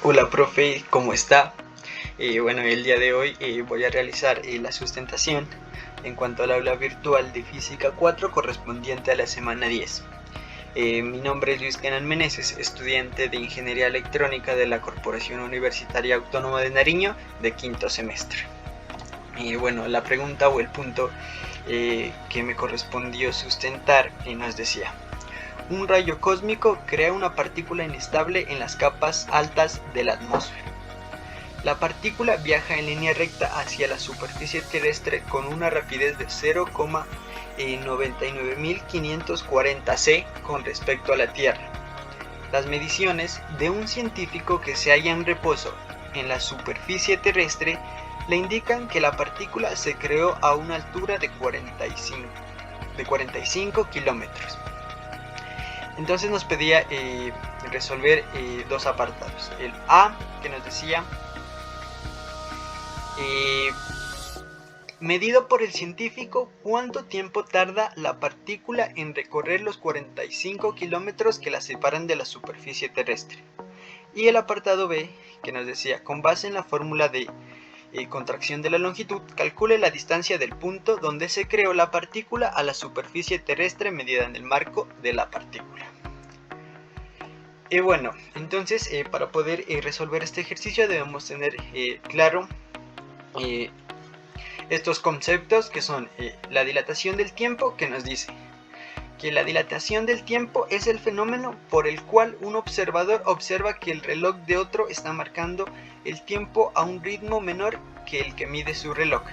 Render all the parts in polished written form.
Hola profe, ¿cómo está? Bueno, el día de hoy voy a realizar la sustentación en cuanto al aula virtual de Física 4 correspondiente a la semana 10. Mi nombre es Luis Kenan Meneses, estudiante de Ingeniería Electrónica de la Corporación Universitaria Autónoma de Nariño de quinto semestre. Bueno, la pregunta o el punto que me correspondió sustentar nos decía: un rayo cósmico crea una partícula inestable en las capas altas de la atmósfera. La partícula viaja en línea recta hacia la superficie terrestre con una rapidez de 0,99540 c con respecto a la Tierra. Las mediciones de un científico que se halla en reposo en la superficie terrestre le indican que la partícula se creó a una altura de 45 kilómetros. Entonces nos pedía resolver dos apartados. El A, que nos decía: medido por el científico, ¿cuánto tiempo tarda la partícula en recorrer los 45 kilómetros que la separan de la superficie terrestre? Y el apartado B, que nos decía: con base en la fórmula de contracción de la longitud, calcule la distancia del punto donde se creó la partícula a la superficie terrestre medida en el marco de la partícula. Bueno, entonces para poder resolver este ejercicio debemos tener claro estos conceptos, que son la dilatación del tiempo, que nos dice que la dilatación del tiempo es el fenómeno por el cual un observador observa que el reloj de otro está marcando el tiempo a un ritmo menor que el que mide su reloj.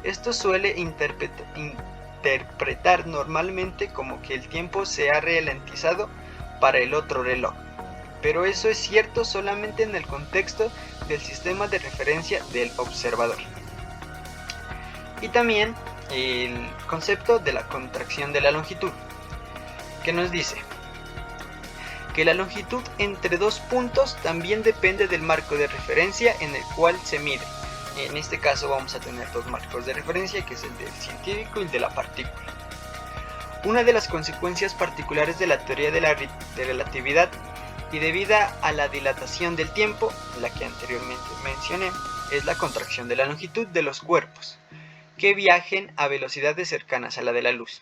Esto suele interpretar normalmente como que el tiempo se ha ralentizado para el otro reloj, pero eso es cierto solamente en el contexto del sistema de referencia del observador. Y también el concepto de la contracción de la longitud, que nos dice que la longitud entre dos puntos también depende del marco de referencia en el cual se mide. En este caso vamos a tener dos marcos de referencia, que es el del científico y el de la partícula. Una de las consecuencias particulares de la teoría de la relatividad y debida a la dilatación del tiempo, la que anteriormente mencioné, es la contracción de la longitud de los cuerpos que viajen a velocidades cercanas a la de la luz.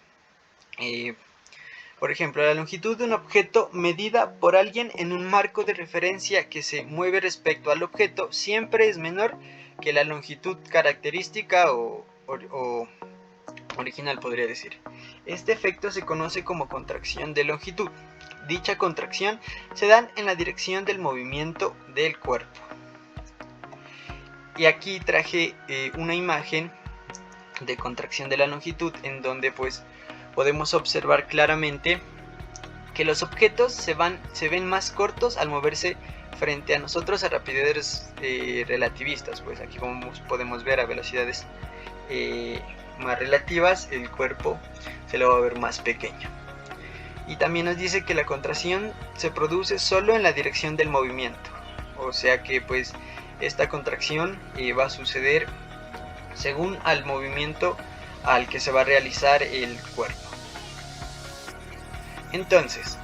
Por ejemplo, la longitud de un objeto medida por alguien en un marco de referencia que se mueve respecto al objeto siempre es menor que la longitud característica o original, podría decir. Este efecto se conoce como contracción de longitud. Dicha contracción se da en la dirección del movimiento del cuerpo. Y aquí traje una imagen de contracción de la longitud en donde pues podemos observar claramente que los objetos se ven más cortos al moverse frente a nosotros a rapidez relativistas. Pues aquí, como podemos ver, a velocidades más relativas el cuerpo se lo va a ver más pequeño. Y también nos dice que la contracción se produce solo en la dirección del movimiento, o sea que pues esta contracción va a suceder según al movimiento al que se va a realizar el cuerpo. Entonces,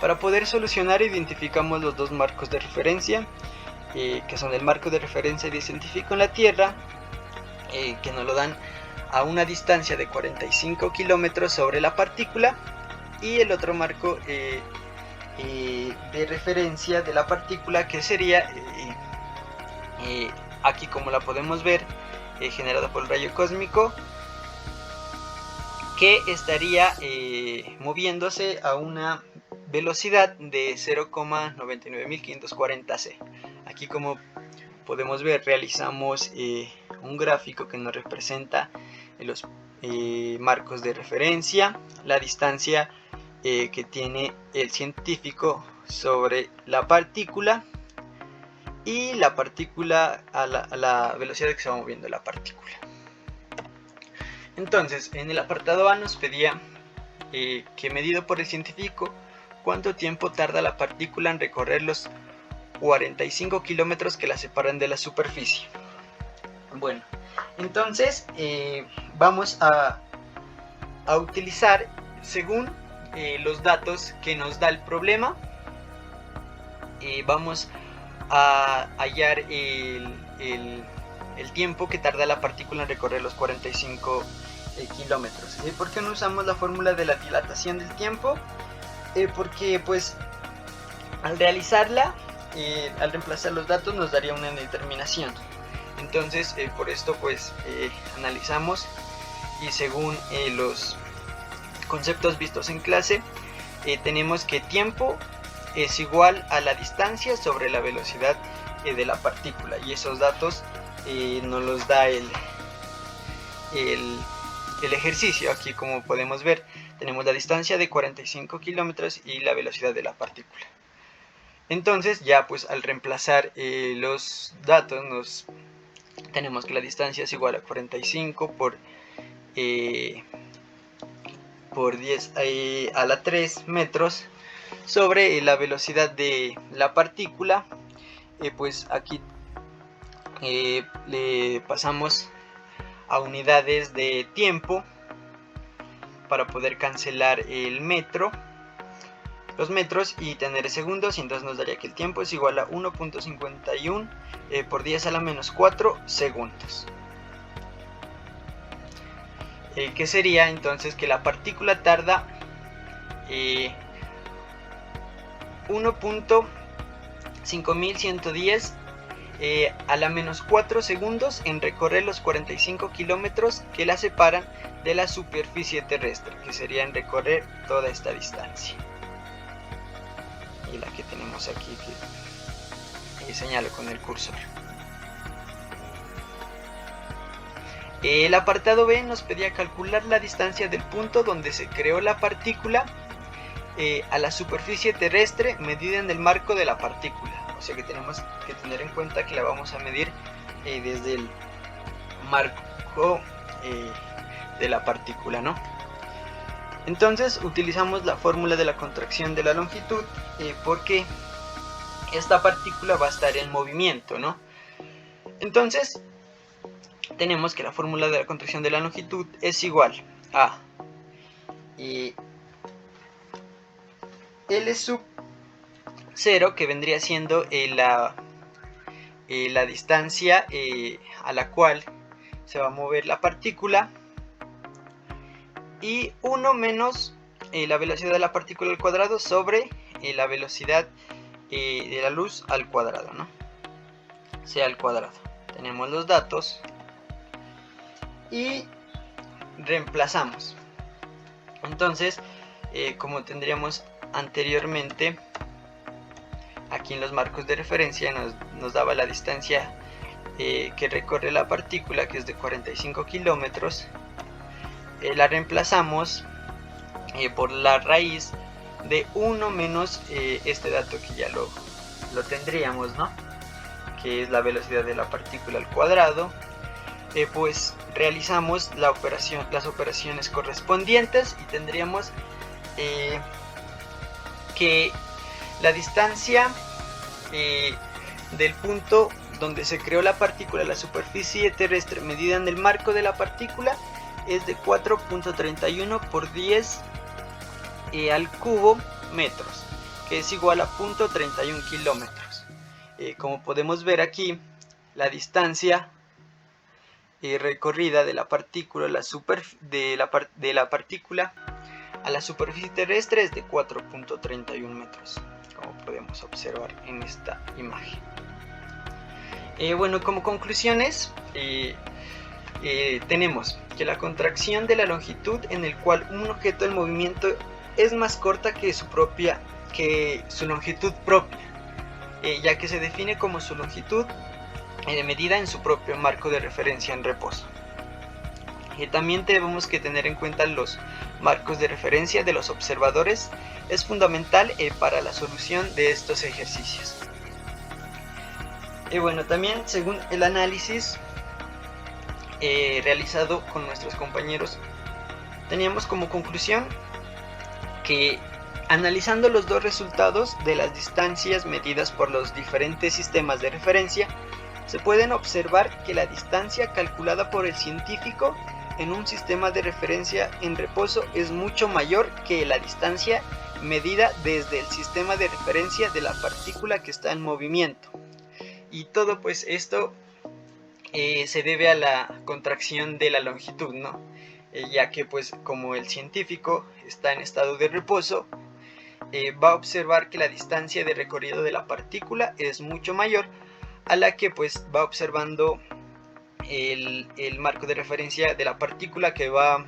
para poder solucionar, identificamos los dos marcos de referencia, que son el marco de referencia de científico en la Tierra, que nos lo dan a una distancia de 45 kilómetros sobre la partícula, y el otro marco de referencia de la partícula, que sería aquí, como la podemos ver, generada por el rayo cósmico, que estaría moviéndose a una velocidad de 0,99540 c. Aquí, como podemos ver, realizamos un gráfico que nos representa los marcos de referencia, la distancia que tiene el científico sobre la partícula y la partícula a la velocidad que se va moviendo la partícula. Entonces, en el apartado A nos pedía que, medido por el científico, cuánto tiempo tarda la partícula en recorrer los 45 kilómetros que la separan de la superficie. Bueno, entonces vamos a utilizar según los datos que nos da el problema, vamos a hallar el tiempo que tarda la partícula en recorrer los 45 kilómetros. ¿Por qué no usamos la fórmula de la dilatación del tiempo? Porque pues al realizarla, al reemplazar los datos nos daría una determinación. Entonces por esto pues analizamos, y según los conceptos vistos en clase, tenemos que tiempo es igual a la distancia sobre la velocidad de la partícula, y esos datos nos los da el ejercicio. Aquí, como podemos ver, tenemos la distancia de 45 kilómetros y la velocidad de la partícula. Entonces ya pues al reemplazar los datos tenemos que la distancia es igual a 45 por 10 a la 3 metros sobre la velocidad de la partícula. Pues aquí le pasamos a unidades de tiempo para poder cancelar los metros y tener segundos, y entonces nos daría que el tiempo es igual a 1.51 por 10 a la menos 4 segundos. Que sería entonces que la partícula tarda 1.5110 a la menos 4 segundos en recorrer los 45 kilómetros que la separan de la superficie terrestre, que sería en recorrer toda esta distancia. Y la que tenemos aquí, que señalo con el cursor. El apartado B nos pedía calcular la distancia del punto donde se creó la partícula a la superficie terrestre medida en el marco de la partícula. O sea que tenemos que tener en cuenta que la vamos a medir desde el marco de la partícula, ¿no? Entonces utilizamos la fórmula de la contracción de la longitud, porque esta partícula va a estar en movimiento, ¿no? Entonces tenemos que la fórmula de la contracción de la longitud es igual a L sub 0, que vendría siendo la distancia a la cual se va a mover la partícula, y 1 menos la velocidad de la partícula al cuadrado sobre la velocidad de la luz al cuadrado, ¿no? C al cuadrado. Tenemos los datos y reemplazamos. Entonces, como tendríamos anteriormente, aquí en los marcos de referencia nos daba la distancia que recorre la partícula, que es de 45 kilómetros. La reemplazamos por la raíz de 1 menos este dato que ya lo tendríamos, ¿no? Que es la velocidad de la partícula al cuadrado. Pues realizamos las operaciones correspondientes y tendríamos que la distancia del punto donde se creó la partícula a la superficie terrestre medida en el marco de la partícula es de 4.31 por 10 al cubo metros, que es igual a 0.31 kilómetros. Como podemos ver aquí, la distancia recorrida de la partícula de la partícula a la superficie terrestre es de 4.31 metros, como podemos observar en esta imagen. Bueno, como conclusiones, tenemos que la contracción de la longitud, en el cual un objeto en movimiento es más corta que su longitud propia, ya que se define como su longitud medida en su propio marco de referencia en reposo. También tenemos que tener en cuenta los marcos de referencia de los observadores. Es fundamental para la solución de estos ejercicios. Bueno, también según el análisis realizado con nuestros compañeros, teníamos como conclusión que, analizando los dos resultados de las distancias medidas por los diferentes sistemas de referencia, se pueden observar que la distancia calculada por el científico en un sistema de referencia en reposo es mucho mayor que la distancia medida desde el sistema de referencia de la partícula que está en movimiento. Y todo pues esto se debe a la contracción de la longitud, ¿no? Ya que pues como el científico está en estado de reposo, va a observar que la distancia de recorrido de la partícula es mucho mayor a la que pues va observando el marco de referencia de la partícula que va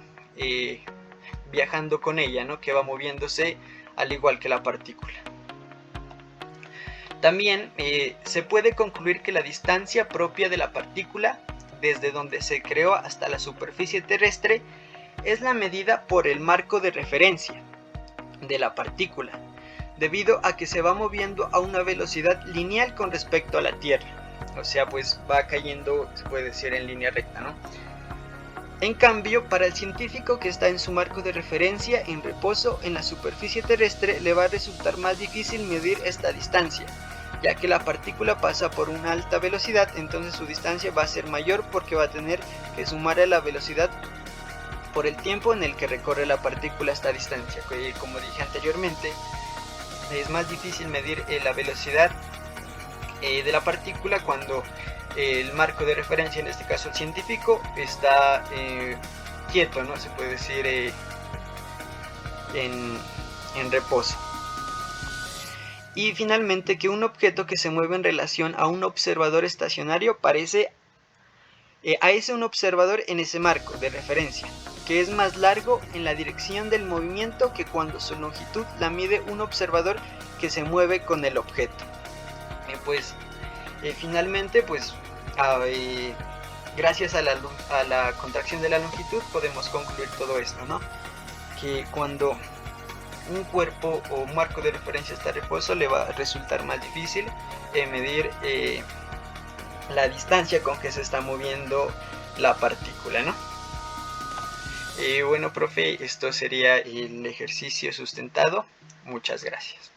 viajando con ella, ¿no? Que va moviéndose al igual que la partícula. También se puede concluir que la distancia propia de la partícula desde donde se creó hasta la superficie terrestre es la medida por el marco de referencia de la partícula, debido a que se va moviendo a una velocidad lineal con respecto a la Tierra. O sea, pues va cayendo, se puede decir, en línea recta, ¿no? En cambio, para el científico que está en su marco de referencia en reposo en la superficie terrestre, le va a resultar más difícil medir esta distancia, ya que la partícula pasa por una alta velocidad, entonces su distancia va a ser mayor porque va a tener que sumar a la velocidad por el tiempo en el que recorre la partícula esta distancia. Como dije anteriormente, es más difícil medir la velocidad de la partícula cuando el marco de referencia, en este caso el científico, está quieto, ¿no? Se puede decir en reposo. Y finalmente, que un objeto que se mueve en relación a un observador estacionario parece a ese un observador en ese marco de referencia, que es más largo en la dirección del movimiento que cuando su longitud la mide un observador que se mueve con el objeto. Finalmente, pues gracias a la contracción de la longitud podemos concluir todo esto, ¿no? Que cuando un cuerpo o marco de referencia está a reposo, le va a resultar más difícil medir la distancia con que se está moviendo la partícula, ¿no? Bueno, profe, esto sería el ejercicio sustentado. Muchas gracias.